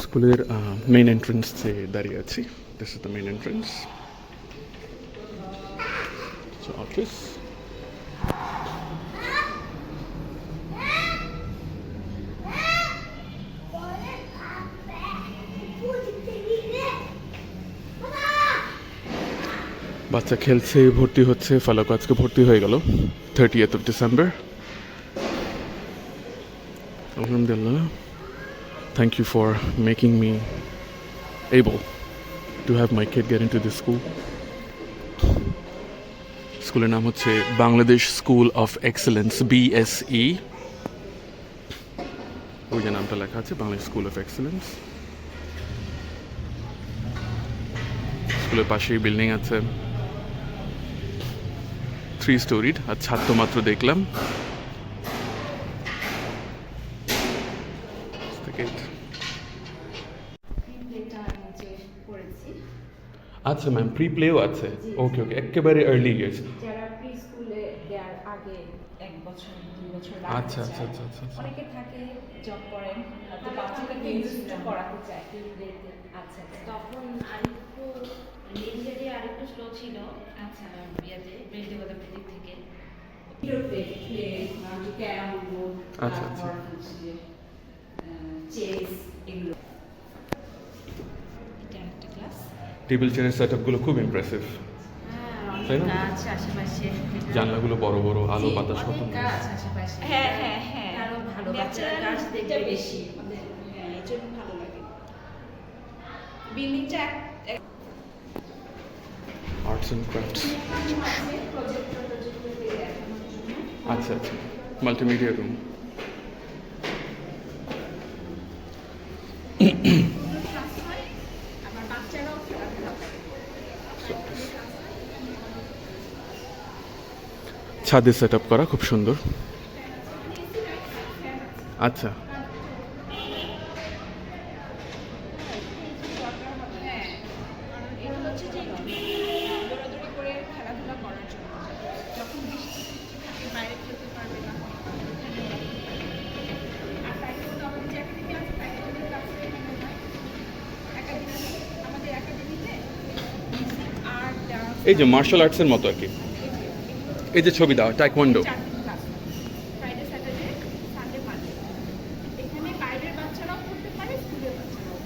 স্কুলের মেইন এন্ট্রেন্সে দাঁড়িয়ে আছি। This is the main entrance office. বাচ্চা খেলছে, ভর্তি হচ্ছে। ফালাক আজকে ভর্তি হয়ে গেল 30th of December. Alhamdulillah. Thank you for making me able to have my kid get into this school. স্কুলের নাম হচ্ছে Bangladesh school of excellence, BSE। ওই যে নামটা লেখা আছে, বাংলাদেশ স্কুল অফ এক্সেলেন্স। স্কুলের পাশেই বিল্ডিং আছে, 3 স্টোরিড, আর ছাদ তো মাত্র দেখলাম। আচ্ছা ম্যাম, প্রি প্লেও আছে? ওকে ওকে, একেবারে আর্লি ইয়ার্স। যারা প্রি স্কুলে দেওয়ার আগে 1 বছর 2 বছর আচ্ছা আচ্ছা আচ্ছা আচ্ছা। অনেকে থাকে জব করেন, তো বাচ্চাটাকে ইনস্টল করাতে চায়। আচ্ছা তখন আরেকটু লেনদেনে আরেকটু স্লো ছিল। আচ্ছা বিয়াতে ব্রেন ডেভেলপমেন্ট থেকে ক্যারাম বোর্ড, আচ্ছা আচ্ছা। চেস, এগুলো। এটা একটা ক্লাস। টেবিল চেয়ারের সেটআপগুলো খুব ইমপ্রেসিভ, তাই না? কাজ আশেপাশে, জানলাগুলো বড় বড়, আলো বাতাস কত। কাজ আশেপাশে। হ্যাঁ হ্যাঁ হ্যাঁ, আরো ভালো বাচ্চারা কাজ দেখতে বেশি। হ্যাঁ, এই জন্য ভালো লাগে। বিল্ডিংটা আর্টস অ্যান্ড ক্রাফটস। আচ্ছা আচ্ছা, মাল্টিমিডিয়া রুম। আমার বাচ্চারাও খেলাধুলা করে। ছাদে সেট আপ করা, খুব সুন্দর। আচ্ছা, এগুলো হচ্ছে যে দৌড়াদৌড়ি করে খেলাধুলা করার জন্য, যখন বৃষ্টি থাকে বাইরে খেলতে পারবে না। আর প্র্যাকটিস আমাদের যে একাডেমি আছে, প্র্যাকটিসের ক্লাসে আমাদের একাডেমিতে আর্ট, ডান্স, এই যে মার্শাল আর্টসের মতো আর কি। এই যে ছবি দাও, টাইকোয়ান্ডো। 4 দিন class, Friday, Saturday, Sunday, Monday. এখানে বাইরের বাচ্চারাও করতে পারে, স্কুলের বাচ্চারাও।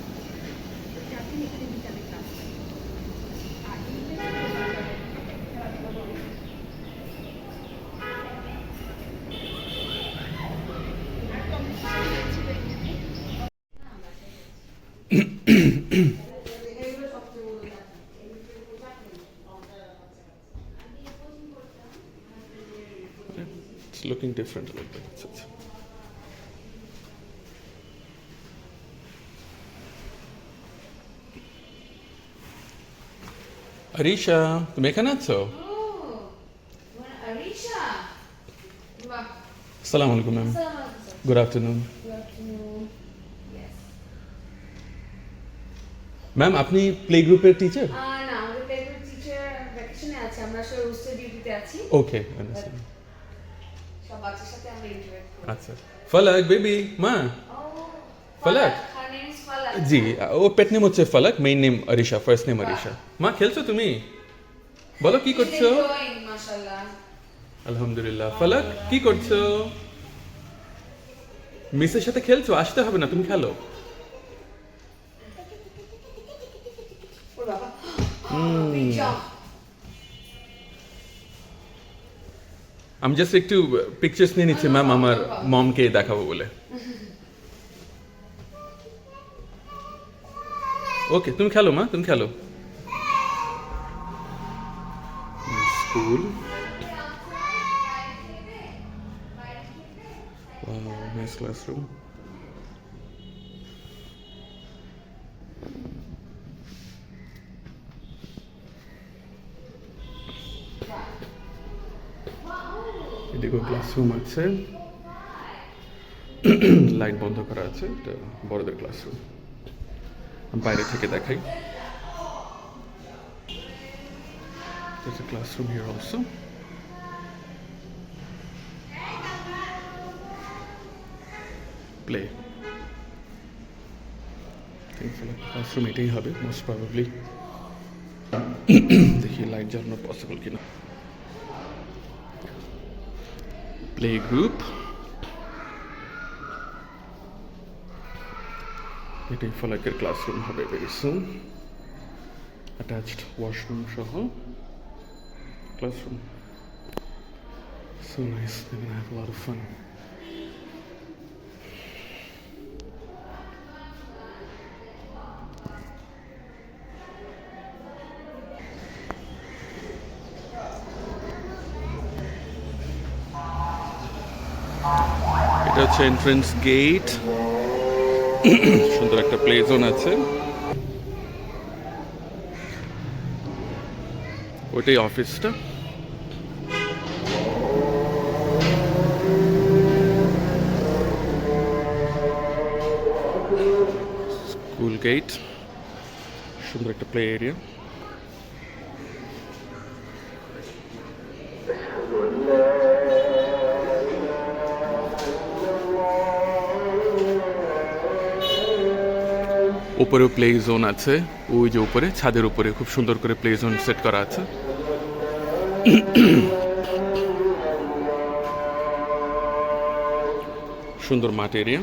4 দিন এখানে বিকালে ক্লাস হয়। আর It's looking different a little bit. আচ্ছা আচ্ছা। আরিশা, তুমি এখানে আছো? আসসালামু আলাইকুম ম্যাম। Good afternoon. ম্যাম, আপনি প্লে গ্রুপের টিচার? না, আমাদের প্লে গ্রুপ টিচার ভ্যাকেশনে আছে, আমরা আসলে রোস্টার ডিউটিতে আছি। ওকে, আন্ডারস্ট্যান্ড। সব বাচ্চার সাথে আমরা ইন্টারঅ্যাক্ট করি। আচ্ছা। ফালাক বেবি, মা। ফালাক? her name is Falaq. G, O pet name হচ্ছে ফালাক, main name Arisha, first name Arisha. মা, খেলছো তুমি? বলো কি করছো? Enjoying, মাশাআল্লাহ। আলহামদুলিল্লাহ। ফালাক, কি করছো? মিসের সাথে খেলছো? আসতে হবে না, তুমি খেলো। ওর বাবা, big jump। আমি জাস্ট একটু পিকচার্স নিয়ে নিচ্ছি ম্যাম, আমার মমকে দেখাবো বলে। ওকে, তুমি খেলো মা, তুমি খেলো। School, nice classroom. এদিকে ক্লাসরুম আছে, লাইট বন্ধ করা আছে, এটা বড়দের ক্লাসরুম। বাইরে থেকে দেখাই। There's a classroom here also. Play. Classroom এটাই হবে মোস্ট প্রবাবলি। দেখি লাইট জ্বালানো পসিবল কিনা। প্লে গ্রুপ, এটাই ফলাকের ক্লাসরুম হবে ভেরি সুন। অ্যাটাচড ওয়াশরুম সহ classroom. So nice. They're gonna have a lot of fun. এটা হচ্ছে এন্ট্রেন্স গেট। সুন্দর একটা প্লে জোন আছে। ওইটাই অফিসটা। স্কুল গেট, সুন্দর একটা প্লে এরিয়া। উপরেও প্লে জোন আছে, ওই যে উপরে ছাদের উপরে খুব সুন্দর করে প্লে জোন সেট করা আছে। সুন্দর মাঠ এরিয়া।